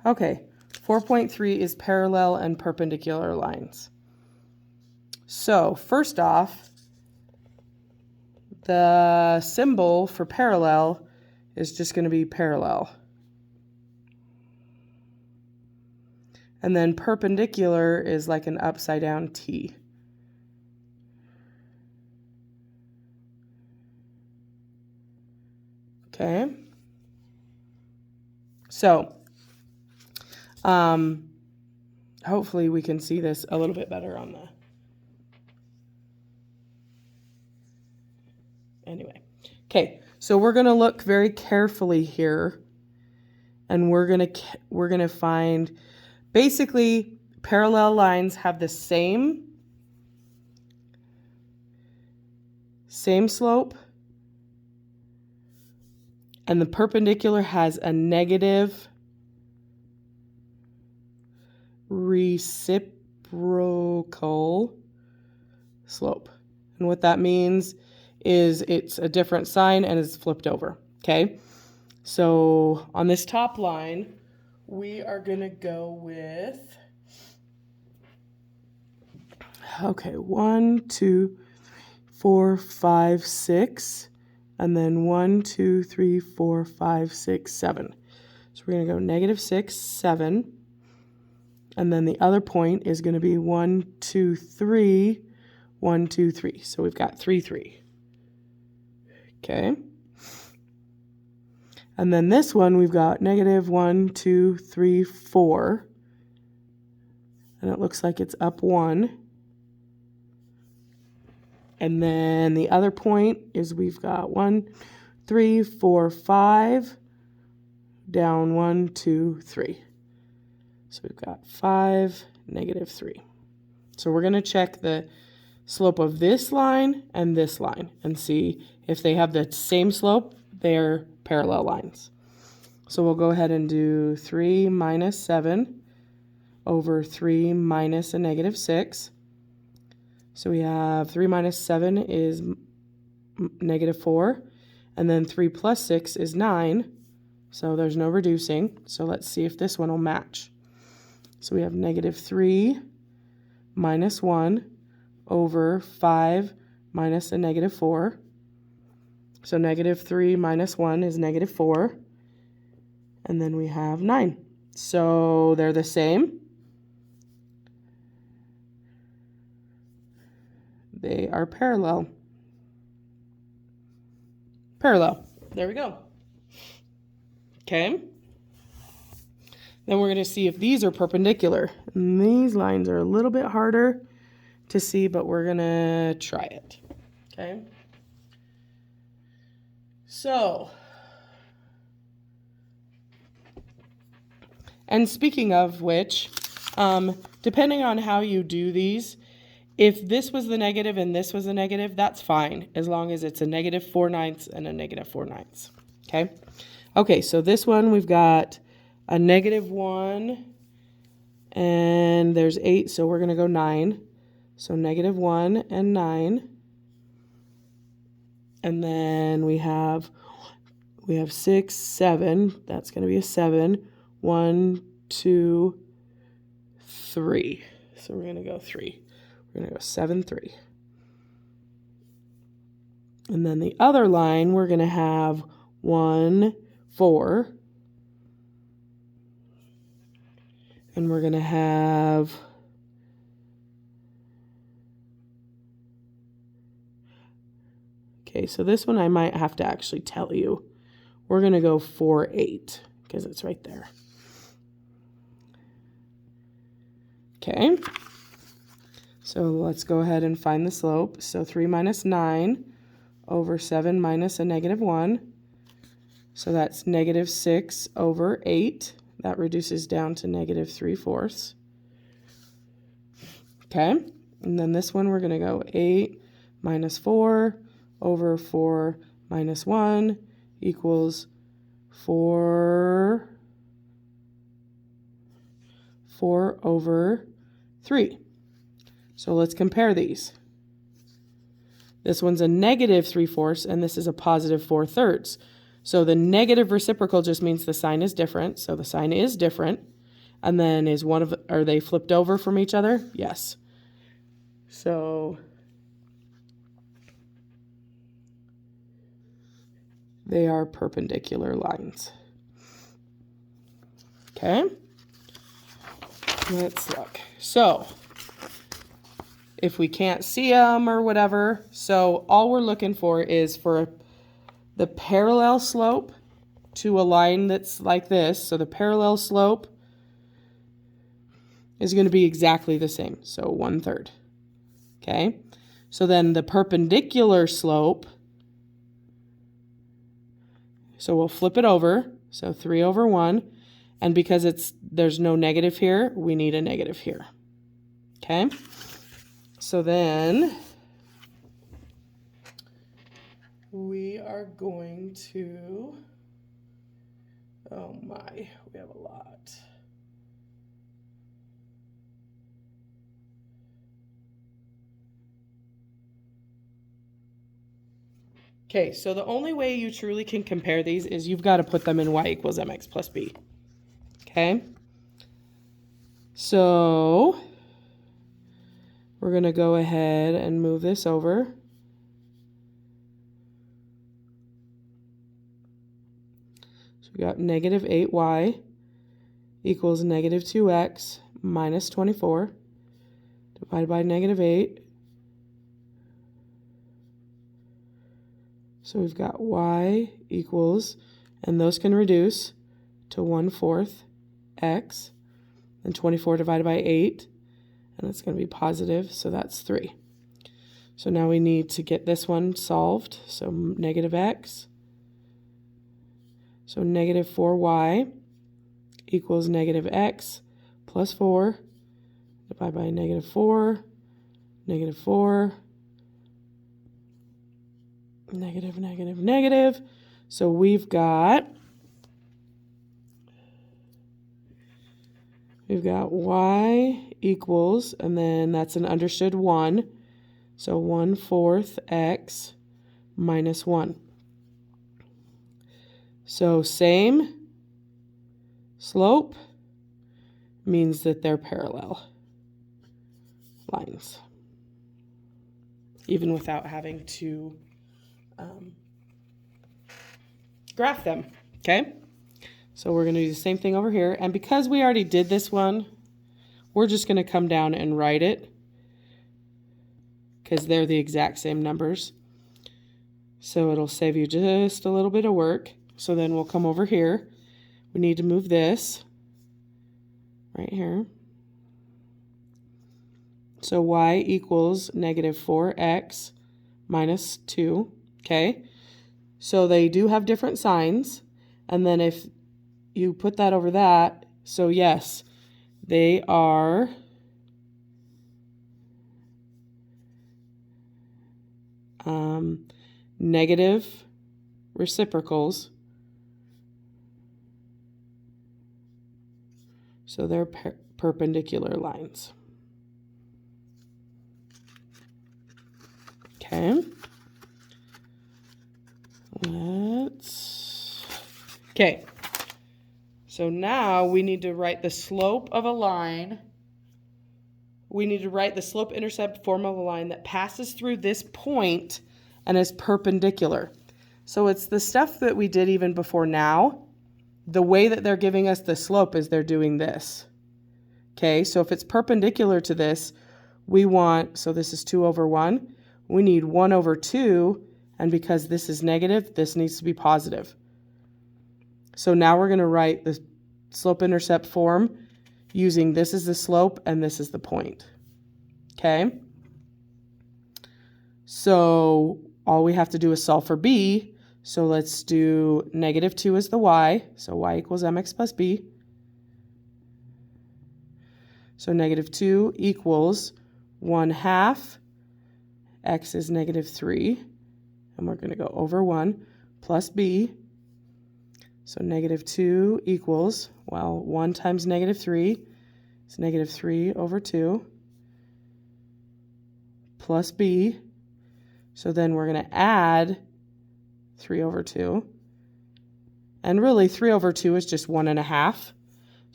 Okay, 4.3 is parallel and perpendicular lines. So first off, the symbol for parallel is just going to be parallel. And then perpendicular is like an upside down T. Okay. So, hopefully we can see this a little bit better on the... Anyway. Okay, so we're going to look very carefully here, and we're going to find basically parallel lines have the same slope, and the perpendicular has a negative reciprocal slope. And what that means is it's a different sign and it's flipped over. Okay, so on this top line, we are going to go with, okay, 1, 2, 3, 4, 5, 6, and then 1, 2, 3, 4, 5, 6, 7. So we're going to go negative 6, 7, and then the other point is going to be 1, 2, 3, 1, 2, 3. So we've got 3, 3. Okay. And then this one, we've got negative 1, 2, 3, 4. And it looks like it's up 1. And then the other point is we've got 1, 3, 4, 5, down 1, 2, 3. So we've got 5, negative 3. So we're going to check the slope of this line and see if they have the same slope, they're parallel lines. So we'll go ahead and do 3 minus 7 over 3 minus a negative 6. So we have 3 minus 7 is negative 4, and then 3 plus 6 is 9, so there's no reducing. So let's see if this one will match. So we have negative 3 minus 1 over 5 minus a negative 4. So negative 3 minus 1 is negative 4, and then we have 9. So they're the same. They are parallel. Parallel. There we go. Okay. Then we're going to see if these are perpendicular. And these lines are a little bit harder to see, but we're going to try it. Okay. So, and speaking of which, depending on how you do these, if this was the negative and this was a negative, that's fine, as long as it's a negative 4/9 and a negative 4/9. Okay? Okay, so this one we've got a negative 1, and there's 8, so we're going to go 9. So negative 1 and 9. And then we have 6, 7. That's going to be a 7. 1, 2, 3. So we're going to go 3. We're going to go 7, 3. And then the other line, we're going to have 1, 4. And we're going to have okay, so this one I might have to actually tell you. We're going to go 4, 8 because it's right there. Okay. So let's go ahead and find the slope. So 3 minus 9 over 7 minus a negative 1. So that's negative 6 over 8. That reduces down to negative 3/4. Okay. And then this one we're going to go 8 minus 4 over 4 minus 1 equals 4 over 3. So let's compare these. This one's a negative 3/4 and this is a positive 4/3. So the negative reciprocal just means the sign is different. So the sign is different. And then are they flipped over from each other? Yes. So they are perpendicular lines. Okay, let's look. So if we can't see them or whatever, so all we're looking for is for the parallel slope to a line that's like this. So the parallel slope is going to be exactly the same, so 1/3. Okay, so then the perpendicular slope, so we'll flip it over, so 3/1, and because there's no negative here, we need a negative here. Okay, so then we are going to, oh my, we have a lot. Okay, so the only way you truly can compare these is you've got to put them in y equals mx plus b. Okay, so we're going to go ahead and move this over. So we got negative 8y equals negative 2x minus 24 divided by negative 8. So we've got y equals, and those can reduce to 1/4 x, and 24 divided by 8, and it's going to be positive, so that's 3. So now we need to get this one solved, so negative x. So negative 4y equals negative x plus 4 divided by negative 4, negative 4, negative, negative, negative. So we've got y equals, and then that's an understood 1. So 1/4 x minus 1. So same slope means that they're parallel lines, even without having to graph them. Okay, so we're going to do the same thing over here, and because we already did this one, we're just going to come down and write it because they're the exact same numbers, so it'll save you just a little bit of work. So then we'll come over here. We need to move this right here. So y equals negative 4x minus 2. Okay, so they do have different signs, and then if you put that over that, so yes, they are negative reciprocals, so they're perpendicular lines. Okay. Okay. So now we need to write the slope of a line. We need to write the slope-intercept form of a line that passes through this point and is perpendicular. So it's the stuff that we did even before now. The way that they're giving us the slope is they're doing this. Okay, so if it's perpendicular to this, we want, so this is 2/1. We need 1/2, and because this is negative, this needs to be positive. So now we're going to write the slope-intercept form using this is the slope and this is the point. Okay? So all we have to do is solve for b. So let's do negative 2 is the y. So y equals mx plus b. So negative 2 equals 1/2. X is negative 3. And we're going to go over 1 plus b. So negative 2 equals, well, 1 times negative 3 is negative 3/2 plus b. So then we're going to add 3/2. And really 3/2 is just 1.5.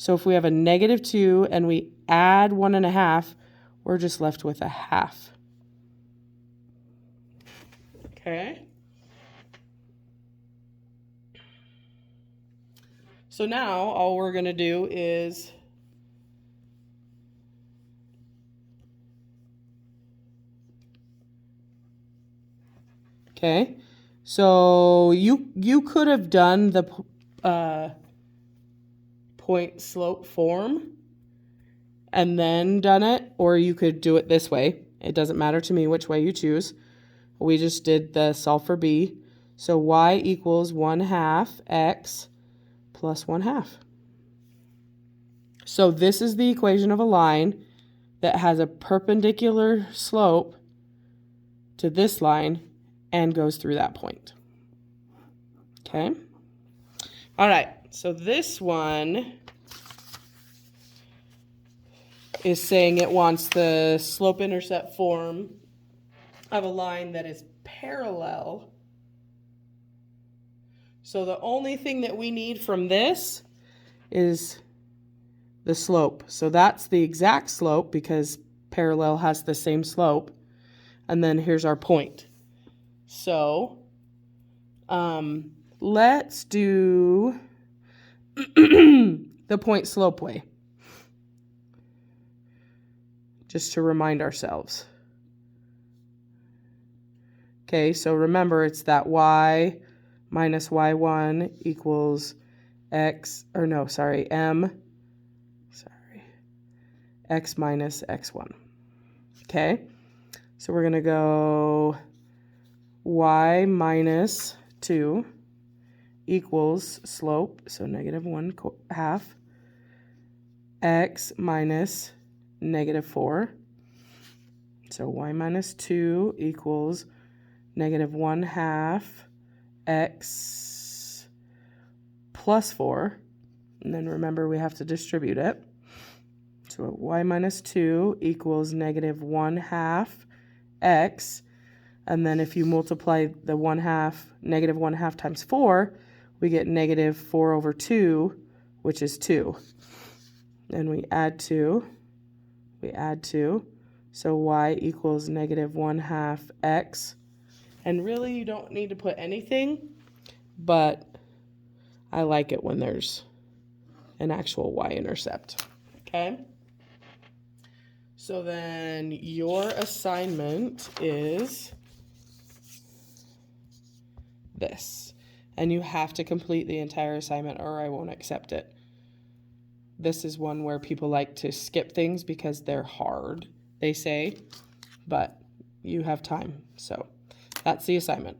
So if we have a -2 and we add 1.5, we're just left with a half. Okay. So now all we're going to do is okay. So you could have done the point slope form and then done it, or you could do it this way. It doesn't matter to me which way you choose. We just did the solve for b. So y equals 1/2 x plus 1/2. So this is the equation of a line that has a perpendicular slope to this line and goes through that point. Okay. All right. So this one is saying it wants the slope-intercept form of a line that is parallel. So the only thing that we need from this is the slope. So that's the exact slope because parallel has the same slope. And then here's our point. So let's do the point slope way, just to remind ourselves. Okay, so remember it's that y minus y1 equals x minus x1. Okay, so we're going to go y minus 2 equals slope, so -1/2, x minus -4. So y minus 2 equals -1/2 x plus 4. And then remember we have to distribute it. So y minus 2 equals -1/2 x. And then if you multiply the -1/2 times 4, we get -4/2, which is 2. And we add 2. So y equals -1/2 x. And really you don't need to put anything, but I like it when there's an actual y-intercept. Okay? So then your assignment is this. And you have to complete the entire assignment or I won't accept it. This is one where people like to skip things because they're hard, they say, but you have time. So that's the assignment.